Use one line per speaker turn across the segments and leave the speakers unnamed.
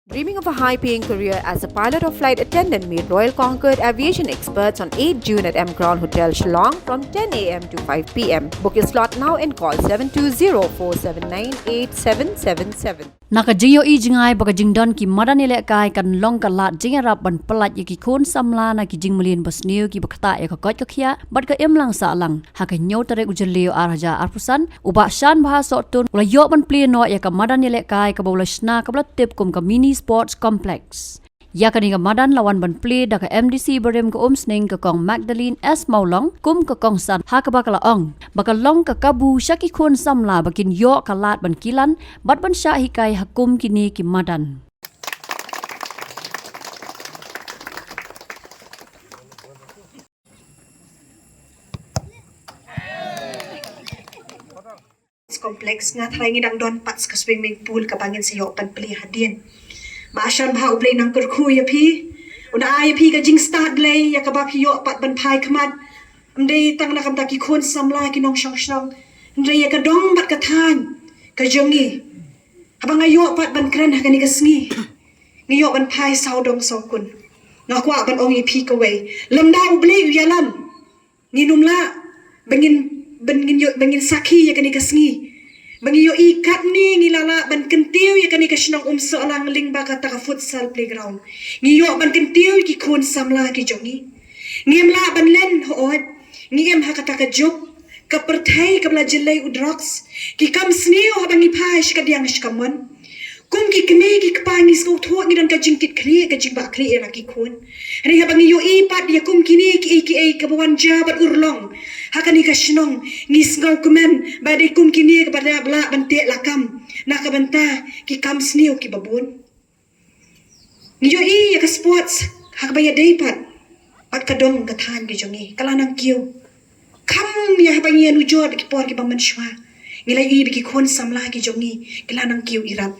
Dreaming of a high-paying career as a pilot or flight attendant made Royal Concord Aviation experts on 8 June at M Crown Hotel Shillong from 10 a.m. to 5 p.m. Book your slot now and call 720-479-8777.
Nakajinyo i jingai baga jingdon ki madanile kai kan long kalat jingarap ban pelat yaki kun samla na ki jingmulin basniu ki bakta ya ka kot ka khia bat ka emlang sa lang ha ka nyo tare ujelio arhaja arpusan uba shan bha so tun ula yo ban pli no ya ka madanile kai ka bolashna ka blat tip kum ka mini sports complex ya kani ka madan lawan ban pli da ka MDC berem ka sning ka kong Magdalene S Maulong kum ka kong san ha ka bakala ong bakalong ka kabu shaki kun samla bakin yo kalat ban kilan bat ban sha hikai hakum kini ki madan
Kompleks nga tharay ngidang don pats ka swimming pool ka bangin sa yo pan pli hadien Maasyan bha ublay nang kurku ya pi. Una ay pi ka jing start lay ya ka ba pi yo pat ban pai kamad. Amday tang na kamta ki khon samla ki nong shong shong. Amday ya ka dong bat ka than ka jongi. Habang ayo pat ban kren ha ka ni ka sngi. Ngayo ban pai saw dong saw kun. Nga kwa ban ong i pi ka way. Lamda ublay u yalam. Nginumla bangin saki ya ka ni ka sngi. Bangiyo ikat ni ngilala ban kentiu ya kani kasinong umso alang lingba kata ka futsal playground. Ngiyo ban kentiu ki kun samla ki jongi. Ngimla ban len hood. Ngiem ha kata ka jok. Ka pertai ka bla jelay u drugs. Ki kam sniyo ha bangi pai shika diang shikamon. Kum ki kene ki kapangis ko thuak ngidan ka jingkit kri ka jingba kri era ki kun. Hani ha bangiyo ipat ya kum kini ki aka ka bawan jabat urlong. Hakani ka sinong ngis ngau kumen badai kum kini kepada bla bante lakam nak banta ki kam sniu ki babun ngiyo i ya ka sports hak baya deipat pat kadong kathan ki jongi kalanang kiu kam ya banya nujo ki por ki baman shwa ngilai i ki khon samla ki jongi kalanang kiu irap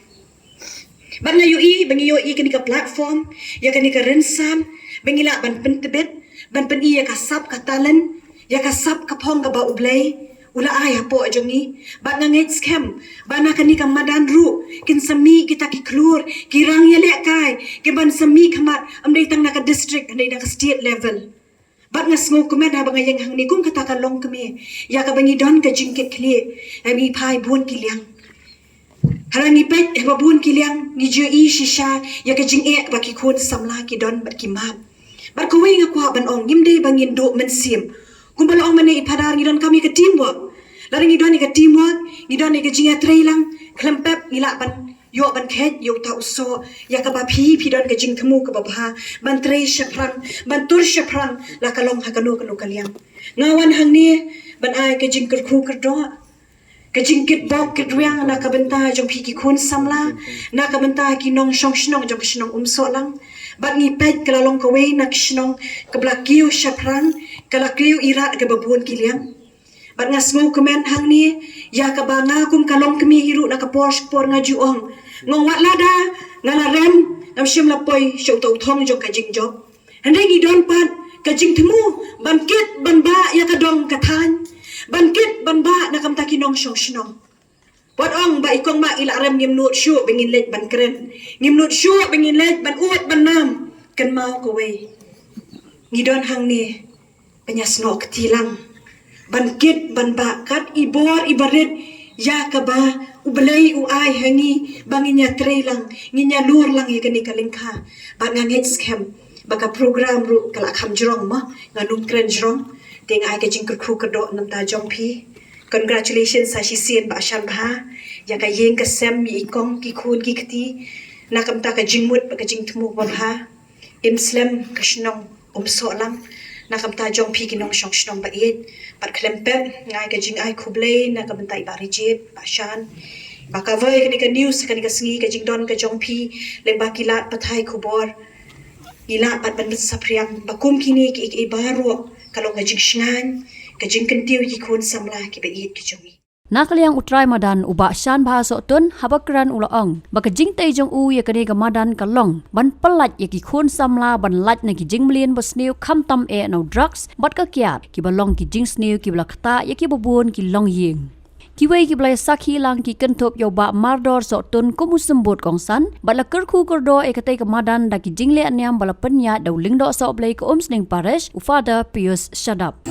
ban yu i bangiyo i kini ka platform ya kani ka rensam bangila ban pentebet ban pen i ya ka sap ka talent ya kasap kapong ka ba ublay ula ay po ajongi ba nga ngait scam ba na kani ka madan ru kin sami kita ki klur kirang yale kai ke ban sami kamat amday tang naka district amday naka state level ba nga sngo kumet ha ba nga yang hang ni kum kata ka long kami ya ka bangi don ka jingkit kli ami pai bun kiliang harangi pet ba bun kiliang ni jo i shisha ya ka jing e ba ki khon samla ki don ba ki map ba ko wi nga kwa ban ong ngimde bangin do men sim kumbala ong mane ipadar ngidon kami ke teamwork. Lari ngidon ni ke teamwork, ngidon ni ke jinga trailang, klempep ngila ban yo ban khet yo ta uso ya ka ba pi don ke jing temu ke babha ban trei shaprang ban tur shaprang la kalong ha kanu kaliang. Ngawan hang ni ban ai ke jing kerku kerdo ke jing kit bok ke riang na ka benta jong pi ki khon samla na ka benta ki nong shong shnong jong shnong umso lang. Bat ngipet kalalong kaway na kisnong kablakiyo shaprang kalakiyo irat kababun kiliang. Bat nga smong kumen hang ni ya kabanga kum kalong kami hiru na kapor nga juong. Ngong watlada nga larem nam siyam lapoy siya utong jong kajing job. Handay ngidon pat kajing temu bankit banba ya kadong katan. Bankit banba na kamtakinong siyong sinong. Wat ong ba ikong ma ilaram ngimnut syu bengin lej ban keren. Ngimnut syu bengin lej ban uat ban nam. Kan mau kowe. Ngidon hang ni penyasno ketilang. Ban kit ban bakat ibor ibarit ya ka ba ublay uay hangi banginya trailang nginya lur lang ikani kalingka. Bat nga ngit scam baga program ru kala kham jrong ma nganum kren jrong ting ay ka jingkur khu kado nam ta jong pi. Congratulations sa sisien ba shan bha ya ka yeng ka sem mi ikong ki khun ki khti na kamta ka jingmut ba ka jing thmu ba bha imslem kashnong umso lang na kamta jong pi kinong shong shnong ba it pat klempem ngai ka jing ai khublei na kamta ba rijit ba shan ba ka vai ka news ka ka sngi ka jing don ka jong pi leng ba kilat pathai khubor ila pat ban sapriang ba kum kini ki ibaro kalong ka jing shngan kajing kentiu ki khon samla ki beit ki chungi
nakaliang utrai madan uba shan bha so tun habakran ulaong baka jing tei jong u ya kani ka madan kalong ban palat ya ki khon samla ban lat na ki jing mlien basniu kham tam e no drugs bat ka kiat ki balong ki jing sniu ki blakta ya ki babun ki long ying Kiwei ki blai sakhi lang ki kentop yo ba mardor so tun kumu sembut kongsan bala kerku kordo ekate kemadan da ki jingle anyam bala penya da lingdo so blai ko omsning parish ufada Pius Shadap.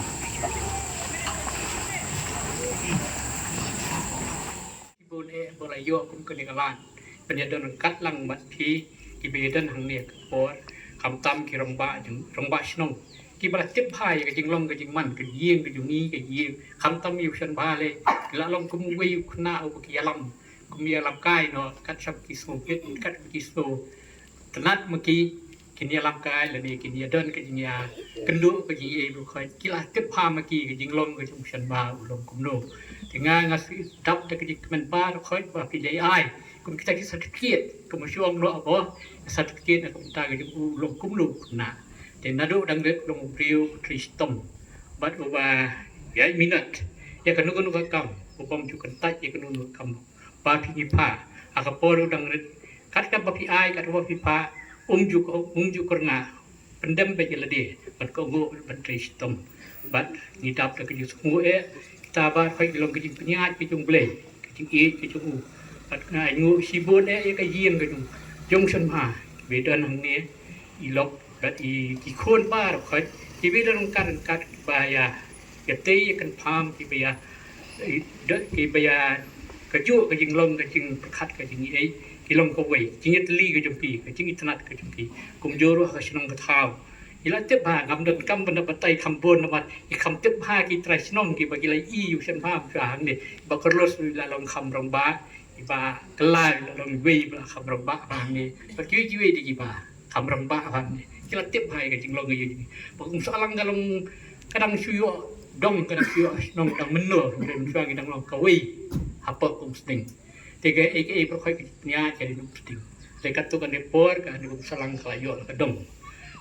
Ibon bola yo kum kenikalan penyadan kat lang mat ki bedan hang ne por kam tam ki romba snong ki bala tip hai ka jing long ka jing man ka yeng ka jung ni ka yeng kam tam yu shan ba le la long kum wei khna u ki yalam kum ya lam kai no kat sab ki so pet kat ki so tanat ma ki ni lam kai la ni ki ni don ka jing ya kendu ka jing e bu khoi ki la tip ha ma ki ka jing long ka jung shan ba u long kum no tinga ngasi dap ta ka jing man ba khoi ba ki dai ai kum kita ki sertifikat kum syong lo apa sertifikat kum ta ka jing long kum no na thì nó đủ đang được lòng riêu Kristum bắt đầu và vài minute ya kan nunggu kam upam juga tak ya kan nunggu kam bapi nipa akaporu đang được kat kan bapi ai kat bapi pa juga nga pendem bagi lade bat ko go bat Kristum bat ni dap tak ju semua kita ba khoi long ke jing peniat ke jung ble ke jing e ke jung u bat ngai ngu sibon ya ka yeng ke jung san ma be dan hang ne ilok i khôn ba rồi khơi thì bây giờ nó cắt bài cái tây cái palm thì bây giờ đất thì bây giờ cái chỗ cái rừng lông cái rừng khát cái rừng ấy cái lông có vậy chính nhất ly cái trong kỳ cái chính nhất nát cái trong kỳ cùng vô rồi cái sông cái thao thì là tiếp hà ngắm được cắm bên đất tây khăm bồn mà cái khăm tiếp hà cái trái sông cái bagi lại y sân phàm cái hàng này bạc lót là lông khăm rong bá và cái lai là lông vây là khăm rong bá hàng này và chơi chơi đi bà khăm rong bá hàng này kita tip hai ke jinglong ye ni bakum salang galong kadang suyo dong kadang suyo nong dang menur den suang dang long kawi apa kum sting tege eke pro khoi nya jadi kum sting le katu kan depor kan kum salang kalayo ka dong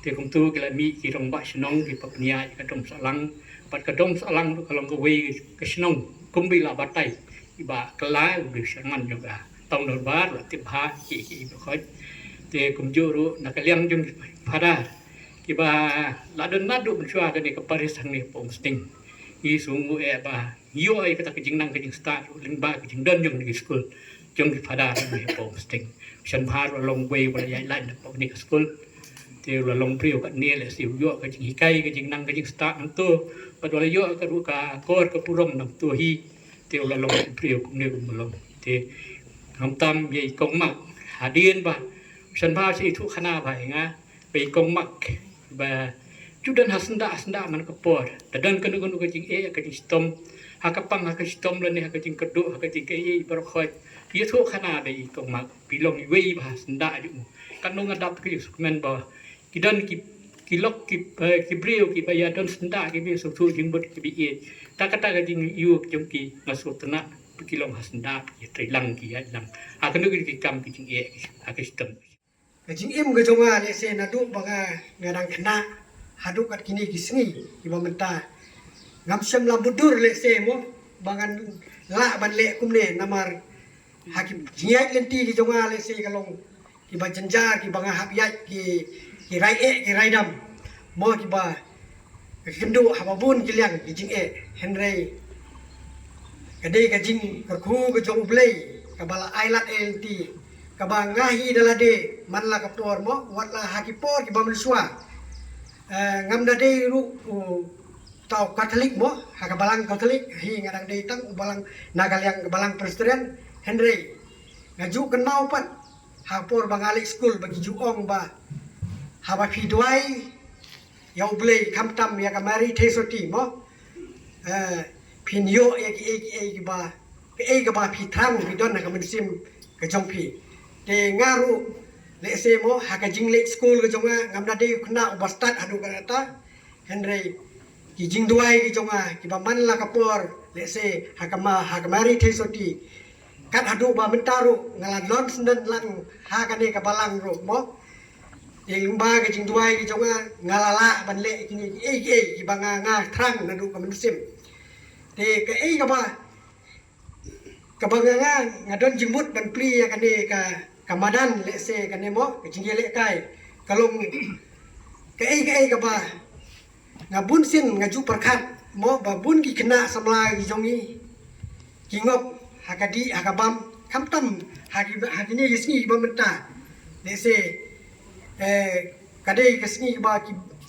te kum tu kala mi ki rong ba snong ki papnya ka dong salang pat ka dong salang kalong kawi ka snong kum bi la batai iba kelai bi sangan juga tong dor bar la tip ha ki pro khoi te kum juru nakaliang jung pada kiba ladon nadu mencuah ke ni keparisan ni pom sting i sungu ba yo ai kata kijing nang kijing start lingba kijing don jong ni school jong ki pada ni pom sting shan par long way wala yai lai na pom ni school te la long priu ka ni le siu yo ka jing kai kijing nang kijing start nang tu padwala yo ka ru ka kor ka purom nang tu hi te la long priu kum ni kum long te ham tam ye kong mak hadien ba shan par si thu khana bai ngaไปกองมักบ่จุดันหัสนดามันก็ปอดแต่ดันกันก็จริงก็จริงสตอมหากปังหากสตอมแล้วเนี่ยก็จริงกระดูหากจริงก็บรคอยพี่ทุกขนาดใดกองมักพี่ลงเว้ยบ่สันดาอยู่กันนงอันดับก็อยู่สุขมันบ่กิดันกิล็อกกิบริวกิบยาดันสันดากิเบสุทุจิงบดกิบิเอตากตาก็จริงอยู่จงกิงสุตนะกิลงหัสนดากิไตรลังกิยะลังหากนึกกิกรรมกิจริงหากสตอม
Kajing im ke jonga le se nadu banga ngadang kena hadu kat kini kisngi iba menta ngam syam la budur le se mo bangan la ban le kumne namar hakim jiai lenti ki jonga le se kalong ki ba janjar ki banga hak yai ki rai dam mo ki ba kendu hababun ki liang ki jing henrei kadai kajing kerku ke jong blei kabala ailat lenti kabang ngahi dalade man la kaptor mo wat la hakipor ki bamul swa ngam dade ru tau katolik mo hakabalang katolik hi ngadang de tang balang nagalyang balang presiden henry ngaju kan mau pat hapor bangalik school bagi juong ba haba pidwai ya ublei kamtam ya kamari tesoti mo pinyo e ba ke ba pitrang bidon na kamensim ke jongpi de ngaru le se mo haka jingle school ke jonga ngamda de kena obastat adu kata henry ki jingduai ki jonga ki baman la kapor le se haka mari tesoti kat adu ba mentaru ngalan lon senden lang haka ne ka balang ro mo yang ba ke jingduai ki jonga ngalala ban le kini ki banga nga trang nadu ka mensim de ke ka ba kabanga ngadon jimut ban pli ya kane ka kamadan le se kane mo kejingi le kai kalong ka ba ngabun sin ngaju perkat mo babun ki kena samla ki jongi kingop hakadi hakabam kamtam hakini kisni ba menta lese kadai kisni ba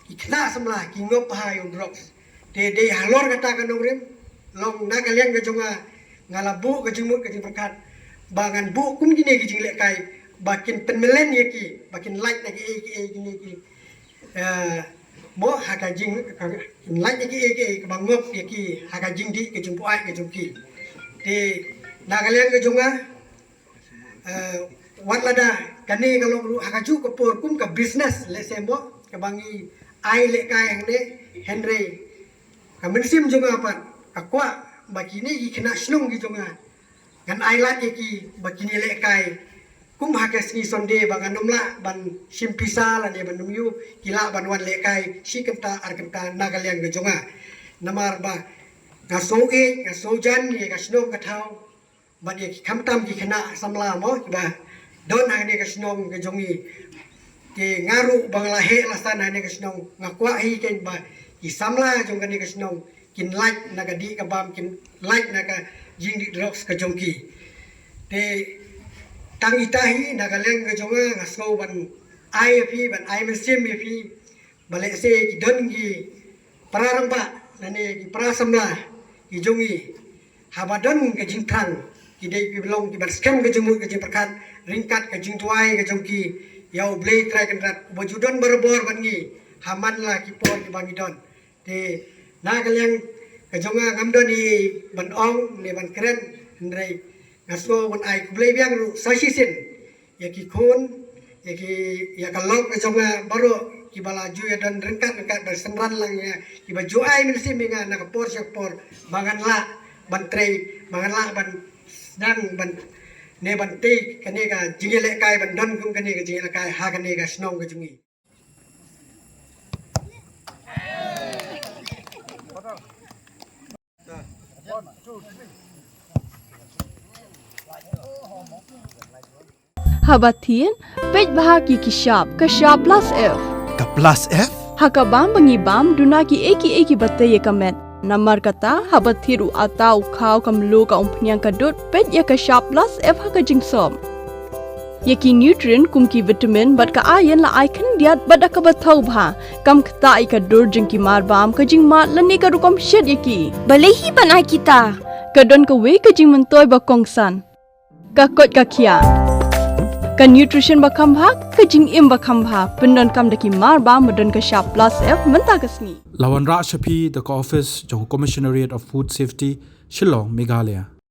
ikna samla kingop hayo drops de halor kata kanong rem long nagalian ke jonga ngalabu ke jumut ke jimperkat bangan bu kum gini ke jinglek kai bakin penmelen yaki bakin light lagi gini ki mo hakajing light lagi bangop yaki hakajing di ke jumpuai ke jumki di nagalian ke jonga wat lada kani kalau hakaju ke por kum ke business lesembo ke bangi ai lek kai yang ne Henry kamensim jonga apa akwa bakini ki kena snung ki jonga ngan ailat ki bakini lek kai kum hakas ni sonde bangan nomla ban simpisa la ne ban numyu kila ban wan lek kai si kenta ar kenta nagalian ke jonga namar ba ngaso jan ye ka snung ka thau ban ye kamtam ki kena samla mo ba don ha ne ka snung ke jongi ke ngaru bangla he lasan ha ne ka snung ngakwa hi ken ba ki samla jong ka ne ka snung kin like naga di ka bam kin like naga jing di drops ka jongki te tang itahi naga leng ka jonga ngasko ban IFP ban IMSM fi bale se ki don gi pararang ba nane ki prasamla ki jongi habadon ka jing thang ki dei ki belong ki ban scam ka jemu ka jing perkat ringkat ka jing tuai ka jongki yau blade try kan rat bojudon berbor ban gi haman la ki por ki bangi don te nagaliang kajonga ngamdon ni ban ong ne ban keren ndrei ngaso ban ai blei biang ru sasisin yaki khon yaki yakalok kajonga baro ki bala ju ya dan rengkat bersenran lang ya ki baju ai min siminga na kapor syapor bangan la ban trei bangan la ban dan ban ne ban te kane ka jingele kai ban don kum kane ka jingele kai ha kane ka snong ka jungi
Habatin, pej bahagi kishap plus F.
Ka plus F?
Hakabam bangibam dunaki eki batay kamet. Namar kata habathiru atau kau kamlu ka umpnyang kadut pej ya kishap plus F hakajing som. Yaki nutrient kumki vitamin bat ka ayan la icon diat bada ka bathau bha kam kta ika dur jingki marbam kajing mat lani ka rukom shed yaki.
Balehi banai kita.
Kadon ka we kajing mentoy ba kongsan. Ka kot ka kia. Ka nutrition ba khambha kajing im ba khambha pendon kam daki marba modon ka sharp plus F menta kasni.
Lawan Ra Shapi, the office, Johor Commissionariat of Food Safety, Shillong, Meghalaya.